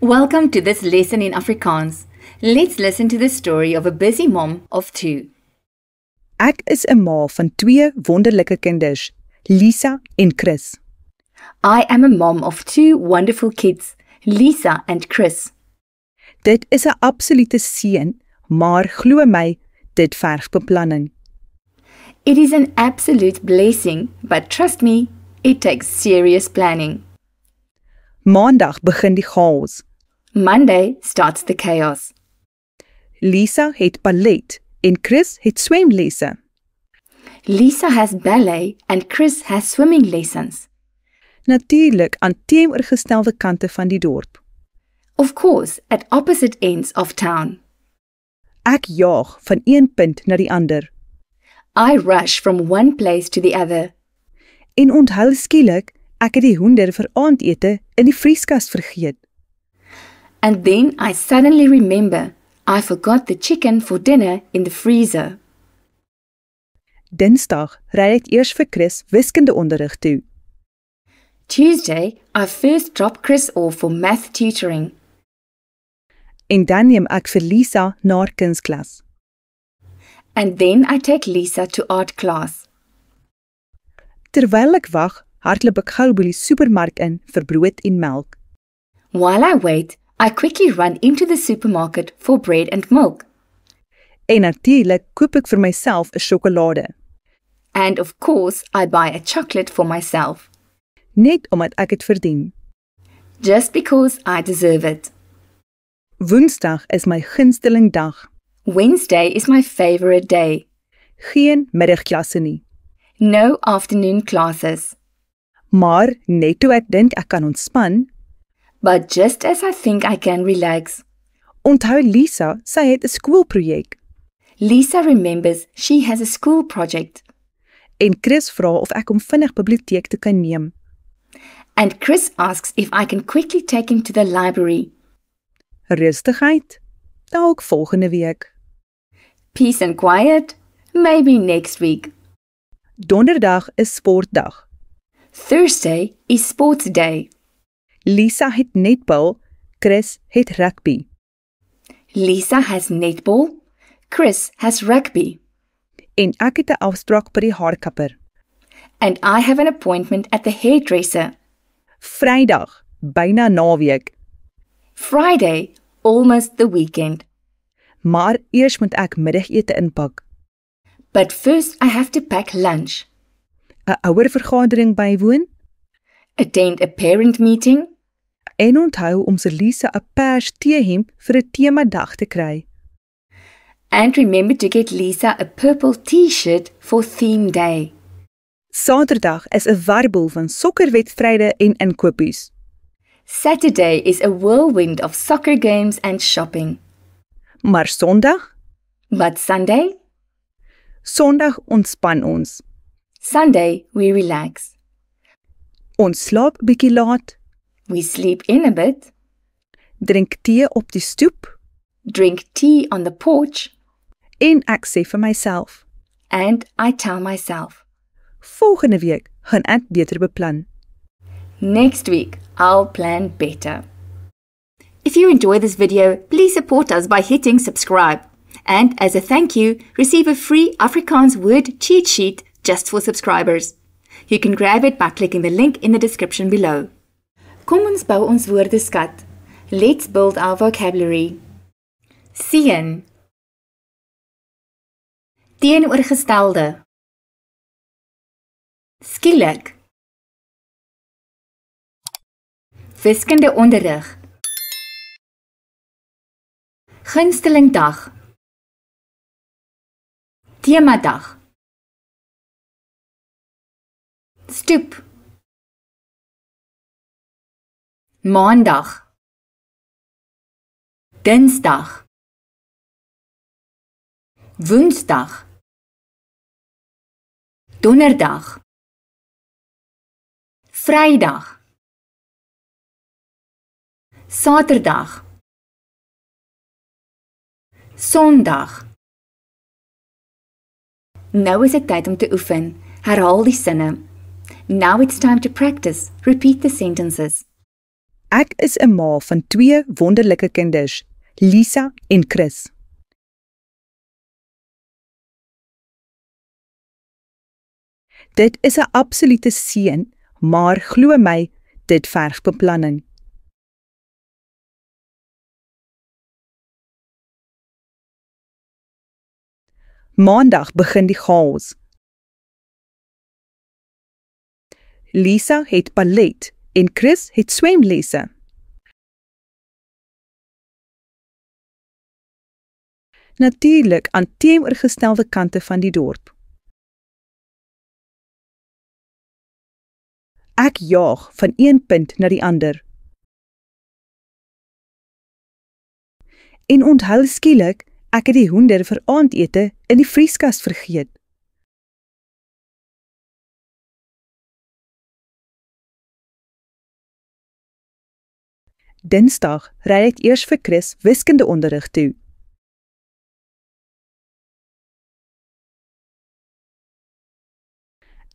Welcome to this lesson in Afrikaans. Let's listen to the story of a busy mom of two. Ek is 'n ma van twee wonderlike kinders, Lisa en Chris. I am a mom of two wonderful kids, Lisa and Chris. Dit is 'n absolute seën, maar glo my, dit verg beplanning. It is an absolute blessing, but trust me, it takes serious planning. Maandag begin die chaos. Monday starts the chaos. Lisa het ballet en Chris het swemlesse. Lisa has ballet and Chris has swimming lessons. Natuurlik aan teenoorgestelde kante van die dorp. Of course, at opposite ends of town. Ek jaag van een punt na die ander. I rush from one place to the other. En onthou skielik, ek het die hoender vir aandete in die vrieskas vergeet. And then I suddenly remember I forgot the chicken for dinner in the freezer. Dinsdag ry ek eers vir Chris wiskundeonderrig toe. Tuesday, I first drop Chris off for math tutoring. En dan neem ek vir Lisa na haar kunsklas. And then I take Lisa to art class. Terwyl ek wag, hardloop ek gou by die supermark in vir brood en melk. While I wait, I quickly run into the supermarket for bread and milk. En natuurlik koop ek vir myself 'n sjokolade, And of course, I buy a chocolate for myself. net omdat ek dit verdien. Just because I deserve it. Woensdag is my gunsteling dag. Wednesday is my favorite day. Geen middagklasse nie. No afternoon classes. Maar net toe ek dink ek kan ontspan, But just as I think I can relax, onthou Lisa, sy het 'n skoolprojek. Lisa remembers she has a school project. En Chris vra of ek hom vinnig biblioteek toe kan neem. And Chris asks if I can quickly take him to the library. Rustigheid? Dalk volgende week. Peace and quiet? Maybe next week. Donderdag is sportdag. Thursday is sports day. Lisa het netbal, Chris het rugby. Lisa has netball. Chris has rugby. En ek het 'n afspraak by die haarkapper. And I have an appointment at the hairdresser. Vrydag, byna naweek. Friday, almost the weekend. Maar eers moet ek middagete inpak. But first I have to pack lunch. 'n Ouervergadering bywoon Attend a parent meeting. en onthou om vir Lisa 'n pers teehemp vir 'n temadag te kry. And remember to get Lisa a purple t-shirt for theme day. Saterdag is 'n warboel van sokkerwedstryde en inkopies. Saturday is a whirlwind of soccer games and shopping. Maar Sondag? But Sunday? Sondag ontspan ons. Sunday we relax. Ons slaap bietjie laat, We sleep in a bit. drink tee op die stoep Drink tea on the porch. en ek sê vir myself, And I tell myself, volgende week gaan ek beter beplan. next week I'll plan better. If you enjoy this video, please support us by hitting subscribe. And as a thank you, receive a free Afrikaans word cheat sheet just for subscribers. You can grab it by clicking the link in the description below. Kom ons bou ons woordeskat. Let's build our vocabulary. Seën. Teenoorgestelde. Skielik. Wiskundeonderrig. Gunsteling dag. Temadag. Stoep. Maandag. Dinsdag. Woensdag. Donderdag. Vrydag. Saterdag. Sondag. Nou is dit tyd om te oefen. Herhaal die sinne. Now it's time to practice. Repeat the sentences. Ek is 'n ma van 2 wonderlike kinders, Lisa en Chris. Dit is 'n absolute seën, maar glo my, dit verg beplanning. Maandag begin die chaos. Lisa het ballet en Chris het swemlesse. Natuurlik aan teenoorgestelde kante van die dorp. Ek jaag van een punt na die ander. En onthou skielik, ek het die hoender vir aandete in die vrieskas vergeet. Dinsdag ry ek eers vir Chris wiskundeonderrig toe.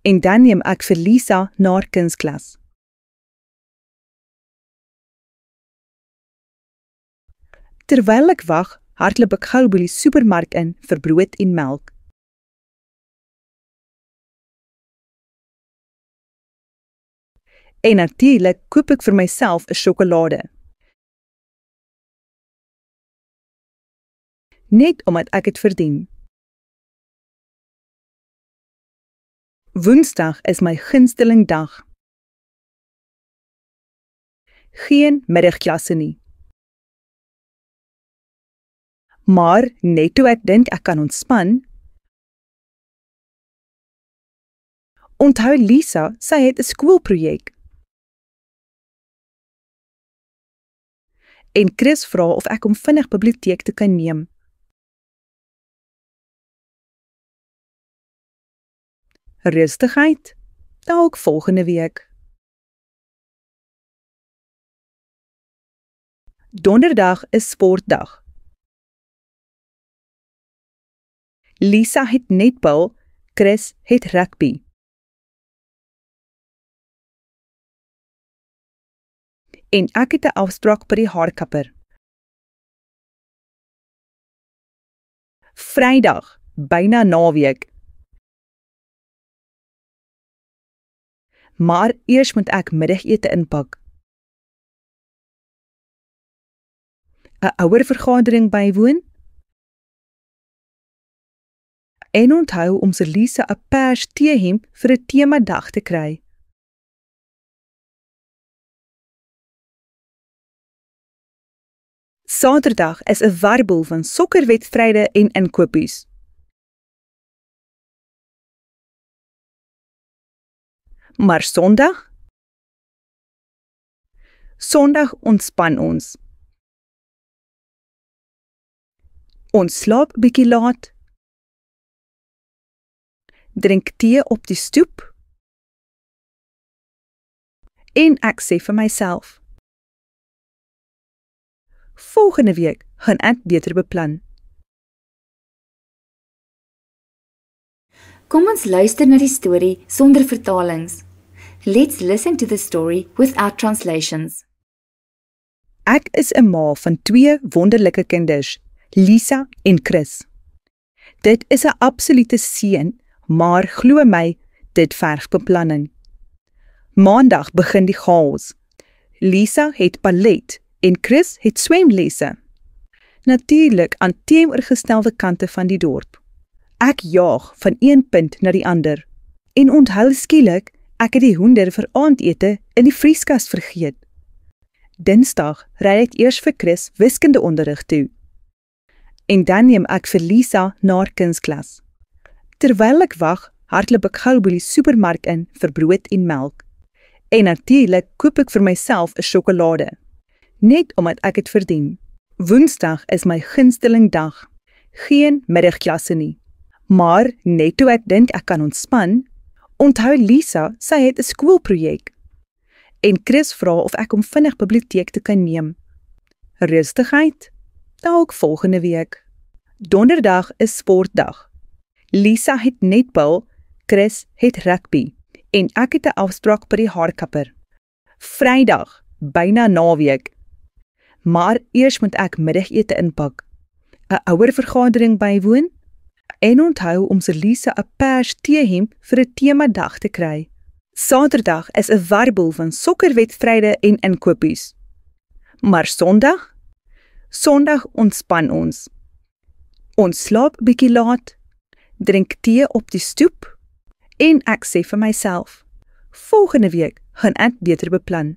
En dan neem ek vir Lisa na haar kunsklas. Terwyl ek wag, hardloop ek gou by die supermark in vir brood en melk. En natuurlik koop ek vir myself 'n sjokolade. Net omdat ek het verdien. Woensdag is my gunsteling dag. Geen middagklasse nie. Maar net toe ek dink ek kan ontspan, onthou Lisa, sy het 'n skoolprojek. En Chris vra of ek hom vinnig biblioteek toe kan neem. Rustigheid, dalk volgende week. Donderdag is sportdag. Lisa het netbal, Chris het rugby. En ek het 'n afspraak by die haarkapper. Vrydag, byna naweek. Maar eers moet ek middagete inpak. 'n ouervergadering bywoon. En onthou om vir Lisa 'n pers teehemp vir 'n temadag te kry. Saterdag is 'n warboel van sokkerwedstryde en inkopies. Maar Sondag? Sondag ontspan ons. Ons slaap bietjie laat. Drink tee op die stoep. En ek sê vir myself, volgende week gaan ek beter beplan. Kom ons luister na die storie sonder vertalings. Let's listen to the story without translations. Ek is 'n ma van 2 wonderlike kinders, Lisa en Chris. Dit is 'n absolute seën, maar glo my, dit verg beplanning. Maandag begin die chaos. Lisa het ballet en Chris het swemlesse. Natuurlik aan teenoorgestelde kante van die dorp. Ek jaag van een punt na die ander. En onthou skielik, ek het die hoender vir aandete in die vrieskas vergeet. Dinsdag ry ek eers vir Chris wiskundeonderrig toe. En dan neem ek vir Lisa na haar kunsklas. Terwyl ek wag, hardloop ek gou by die supermark in vir brood en melk. En natuurlik koop ek vir myself 'n sjokolade. Net omdat ek het verdien. Woensdag is my gunsteling dag. Geen middagklasse nie. Maar net toe ek dink ek kan ontspan, onthou Lisa, sy het 'n skoolprojek. En Chris vra of ek hom vinnig biblioteek toe kan neem. Rustigheid, dalk volgende week. Donderdag is sportdag. Lisa het netbal, Chris het rugby. En ek het 'n afspraak by die haarkapper. Vrydag, byna naweek. Maar eers moet ek middagete inpak, 'n ouervergadering bywoon en onthou om vir Lisa 'n pers teehemp vir 'n temadag te kry. Saterdag is 'n warboel van sokkerwedstryde en inkopies. Maar Sondag ontspan ons. Ons slaap bietjie laat, drink tee op die stoep en ek sê vir myself, volgende week gaan ek beter beplan.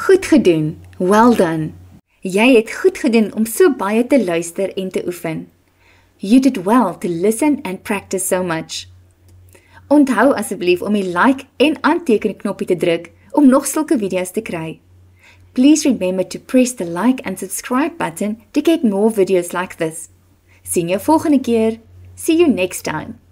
Goed gedoen, well done. Jy het goed gedoen om so baie te luister en te oefen. You did well to listen and practice so much. Onthou asseblief om die like en aanteken knoppie te druk om nog sulke video's te kry. Please remember to press the like and subscribe button to get more videos like this. Sien jou volgende keer. See you next time.